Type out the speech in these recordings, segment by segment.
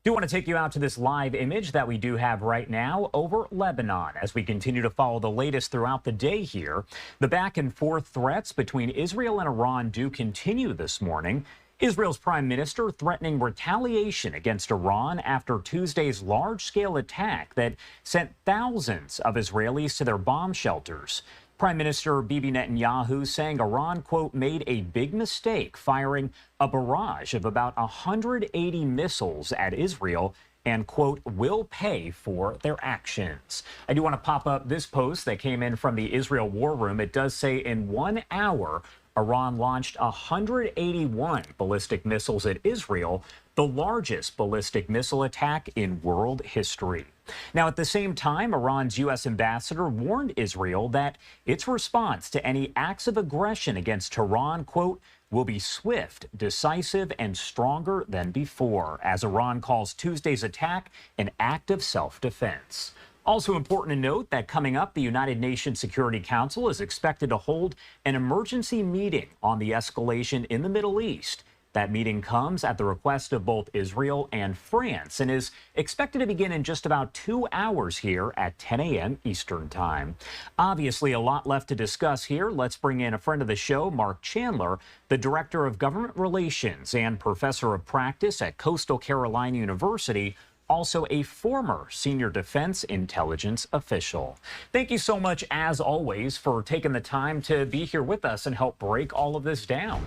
Do want to take you out to this live image that we do have right now over Lebanon as we continue to follow the latest throughout the day here. The back and forth threats between Israel and Iran do continue this morning. Israel's prime minister threatening retaliation against Iran after Tuesday's large-scale attack that sent thousands of Israelis to their bomb shelters. Prime Minister Bibi Netanyahu saying Iran, quote, made a big mistake firing a barrage of about 180 missiles at Israel and, quote, will pay for their actions. I do want to pop up this post that came in from the Israel War Room. It does say in 1 hour, Iran launched 181 ballistic missiles at Israel, the largest ballistic missile attack in world history. Now, at the same time, Iran's U.S. ambassador warned Israel that its response to any acts of aggression against Tehran, quote, will be swift, decisive, and stronger than before, as Iran calls Tuesday's attack an act of self-defense. Also important to note that coming up, the United Nations Security Council is expected to hold an emergency meeting on the escalation in the Middle East. That meeting comes at the request of both Israel and France and is expected to begin in just about 2 hours here at 10 a.m. Eastern Time. Obviously, a lot left to discuss here. Let's bring in a friend of the show, Mark Chandler, the Director of Government Relations and Professor of Practice at Coastal Carolina University, also a former senior defense intelligence official. Thank you so much, as always, for taking the time to be here with us and help break all of this down.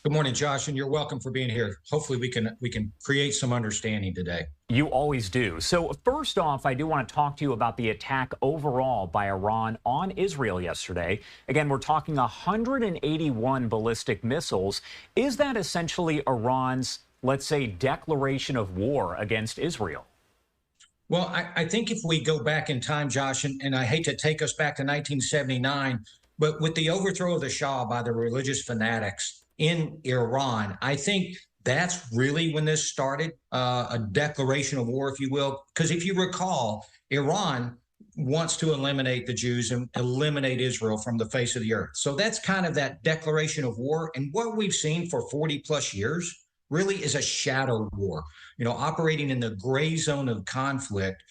Good morning, Josh, and you're welcome for being here. Hopefully we can create some understanding today. You always do. So first off, I do want to talk to you about the attack overall by Iran on Israel yesterday. Again, we're talking 181 ballistic missiles. Is that essentially Iran's, let's say, declaration of war against Israel? Well, I think if we go back in time, Josh, and I hate to take us back to 1979, but with the overthrow of the Shah by the religious fanatics in Iran, I think that's really when this started, a declaration of war, if you will. Because if you recall, Iran wants to eliminate the Jews and eliminate Israel from the face of the earth. So that's kind of that declaration of war. And what we've seen for 40 plus years really is a shadow war, operating in the gray zone of conflict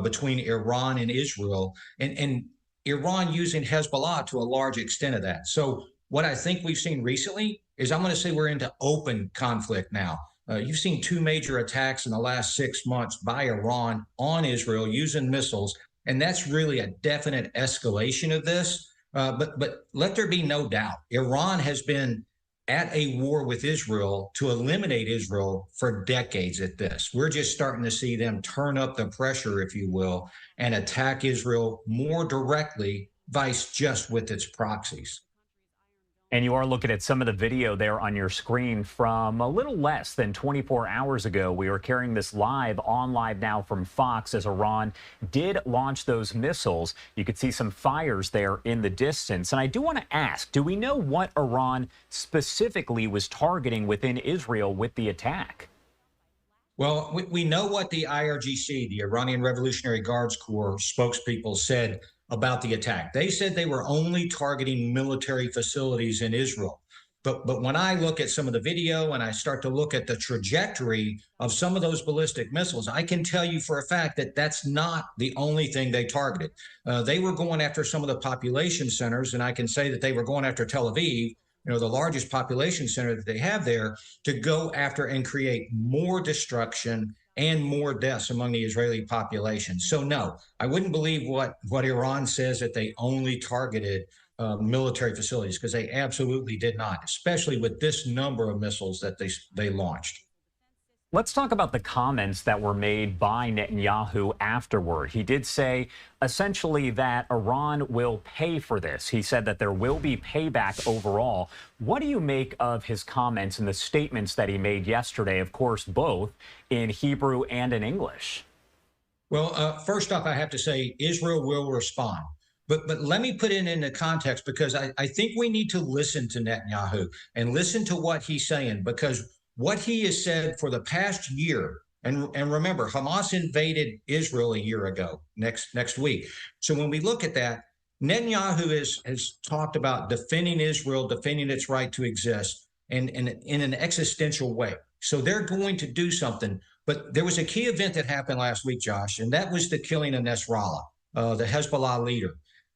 between Iran and Israel, and Iran using Hezbollah to a large extent of that. So what I think we've seen recently is, I'm going to say, we're into open conflict now. You've seen 2 major attacks in the last 6 months by Iran on Israel using missiles, and that's really a definite escalation of this. But let there be no doubt, Iran has been at a war with Israel to eliminate Israel for decades at this. We're just starting to see them turn up the pressure, if you will, and attack Israel more directly, vice just with its proxies. And you are looking at some of the video there on your screen from a little less than 24 hours ago. We were carrying this live on Live Now from Fox as Iran did launch those missiles. You could see some fires there in the distance. And I do want to ask, do we know what Iran specifically was targeting within Israel with the attack? Well, we know what the IRGC, the Iranian Revolutionary Guards Corps spokespeople, said about the attack. They said they were only targeting military facilities in Israel. But when I look at some of the video and I start to look at the trajectory of some of those ballistic missiles, I can tell you for a fact that that's not the only thing they targeted. They were going after some of the population centers, and I can say that they were going after Tel Aviv, the largest population center that they have there, to go after and create more destruction and more deaths among the Israeli population. So no, I wouldn't believe what Iran says, that they only targeted military facilities, because they absolutely did not, especially with this number of missiles that they launched. Let's talk about the comments that were made by Netanyahu afterward. He did say essentially that Iran will pay for this. He said that there will be payback overall. What do you make of his comments and the statements that he made yesterday, of course, both in Hebrew and in English? Well, first off, I have to say Israel will respond. But let me put it into context, because I think we need to listen to Netanyahu and listen to what he's saying, because what he has said for the past year, and remember, Hamas invaded Israel a year ago, next week. So when we look at that, Netanyahu has talked about defending Israel, defending its right to exist, and in an existential way. So they're going to do something But there was a key event that happened last week, Josh, and that was the killing of Nasrallah, the Hezbollah leader.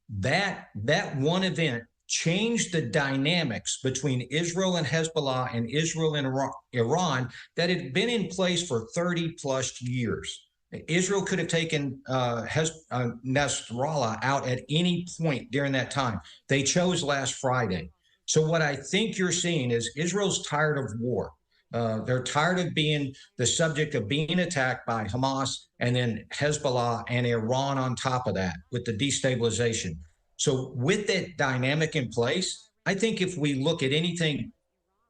That one event changed the dynamics between Israel and Hezbollah and Israel and Iran that had been in place for 30 plus years. Israel could have taken Nasrallah out at any point during that time. They chose last Friday. So what I think you're seeing is Israel's tired of war. They're tired of being the subject of being attacked by Hamas and then Hezbollah and Iran on top of that with the destabilization. So with that dynamic in place, I think if we look at anything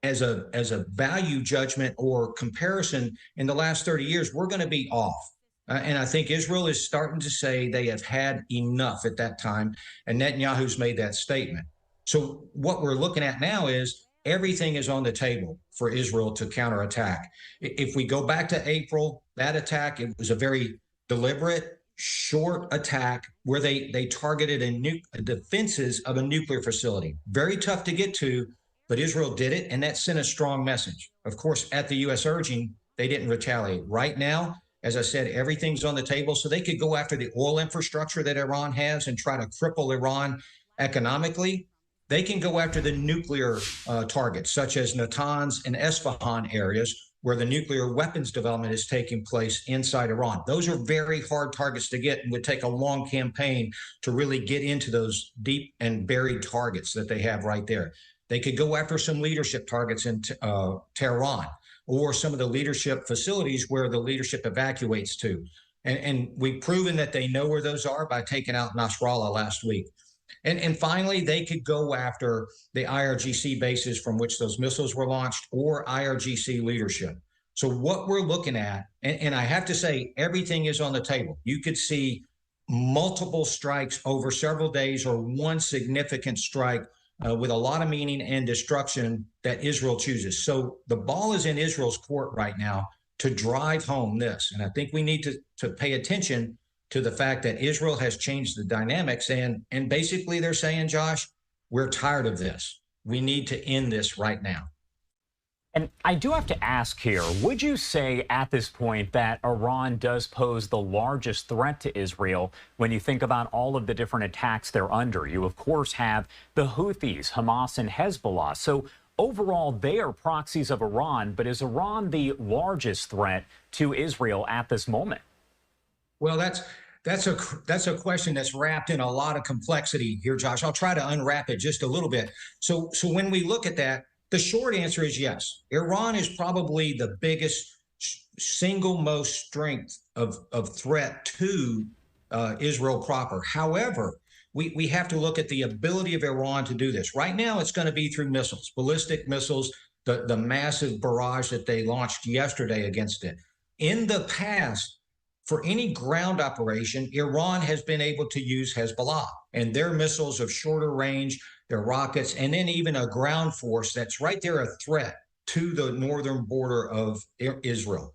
as a value judgment or comparison in the last 30 years, we're going to be off. And I think Israel is starting to say they have had enough at that time. And Netanyahu's made that statement. So what we're looking at now is everything is on the table for Israel to counterattack. If we go back to April, that attack, it was a very deliberate, short attack where they targeted a defenses of a nuclear facility. Very tough to get to, but Israel did it, and that sent a strong message. Of course, at the U.S. urging, they didn't retaliate. Right now, as I said, everything's on the table, so they could go after the oil infrastructure that Iran has and try to cripple Iran economically. They can go after the nuclear targets, such as Natanz and Esfahan areas, where the nuclear weapons development is taking place inside Iran. Those are very hard targets to get and would take a long campaign to really get into those deep and buried targets that they have right there. They could go after some leadership targets in Tehran or some of the leadership facilities where the leadership evacuates to. And we've proven that they know where those are by taking out Nasrallah last week. And finally, they could go after the IRGC bases from which those missiles were launched or IRGC leadership. So what we're looking at, and I have to say, everything is on the table. You could see multiple strikes over several days or one significant strike with a lot of meaning and destruction that Israel chooses. So the ball is in Israel's court right now to drive home this. And I think we need to pay attention to the fact that Israel has changed the dynamics. And basically they're saying, Josh, we're tired of this. We need to end this right now. And I do have to ask here, would you say at this point that Iran does pose the largest threat to Israel when you think about all of the different attacks they're under? You, of course, have the Houthis, Hamas, and Hezbollah. So overall, they are proxies of Iran. But is Iran the largest threat to Israel at this moment? Well, that's a question that's wrapped in a lot of complexity here, Josh. I'll try to unwrap it just a little bit. So when we look at that, the short answer is yes. Iran is probably the biggest single most strength of threat to Israel proper. However, we have to look at the ability of Iran to do this. Right now, it's going to be through missiles, ballistic missiles, the massive barrage that they launched yesterday against it. In the past, for any ground operation, Iran has been able to use Hezbollah and their missiles of shorter range, their rockets, and then even a ground force that's right there a threat to the northern border of Israel.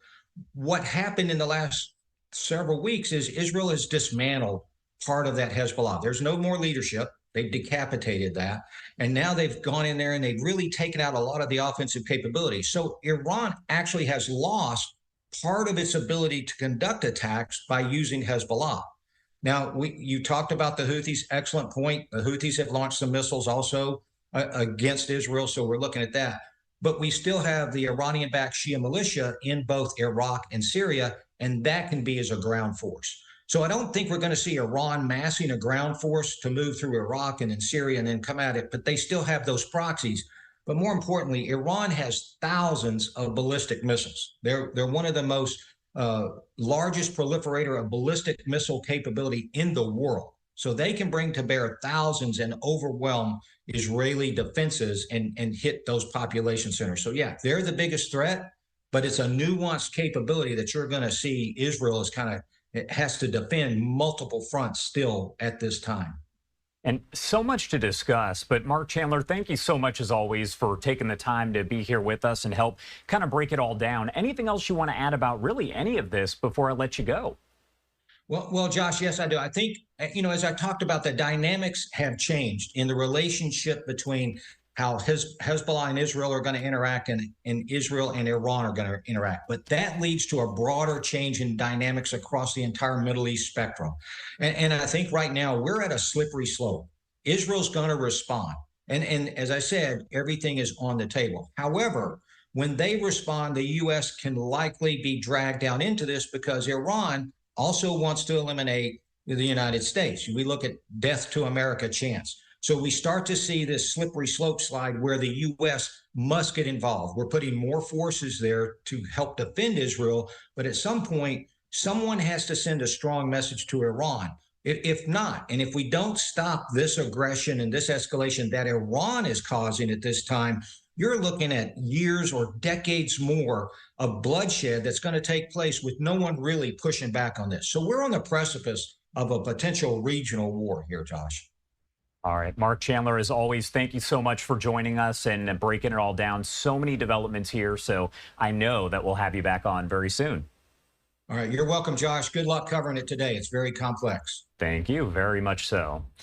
What happened in the last several weeks is Israel has dismantled part of that Hezbollah. There's no more leadership. They've decapitated that. And now they've gone in there and they've really taken out a lot of the offensive capability. So Iran actually has lost part of its ability to conduct attacks by using Hezbollah. Now, you talked about the Houthis, excellent point. The Houthis have launched some missiles also against Israel, so we're looking at that. But we still have the Iranian-backed Shia militia in both Iraq and Syria, and that can be as a ground force. So I don't think we're going to see Iran massing a ground force to move through Iraq and then Syria and then come at it, but they still have those proxies. But more importantly, Iran has thousands of ballistic missiles. They're one of the most largest proliferator of ballistic missile capability in the world. So they can bring to bear thousands and overwhelm Israeli defenses and hit those population centers. So yeah, they're the biggest threat, but it's a nuanced capability that you're going to see Israel is it has to defend multiple fronts still at this time. And so much to discuss, but Mark Chandler, thank you so much as always for taking the time to be here with us and help kind of break it all down. Anything else you want to add about really any of this before I let you go? Well, Josh, yes, I do. I think, as I talked about, the dynamics have changed in the relationship between how Hezbollah and Israel are going to interact, and Israel and Iran are going to interact. But that leads to a broader change in dynamics across the entire Middle East spectrum. And I think right now we're at a slippery slope. Israel's going to respond. And as I said, everything is on the table. However, when they respond, the U.S. can likely be dragged down into this because Iran also wants to eliminate the United States. We look at death to America chants. So we start to see this slippery slope slide where the U.S. must get involved. We're putting more forces there to help defend Israel. But at some point, someone has to send a strong message to Iran. If not, and if we don't stop this aggression and this escalation that Iran is causing at this time, you're looking at years or decades more of bloodshed that's going to take place with no one really pushing back on this. So we're on the precipice of a potential regional war here, Josh. All right, Mark Chandler, as always, thank you so much for joining us and breaking it all down. So many developments here, so I know that we'll have you back on very soon. All right, you're welcome, Josh. Good luck covering it today. It's very complex. Thank you very much so.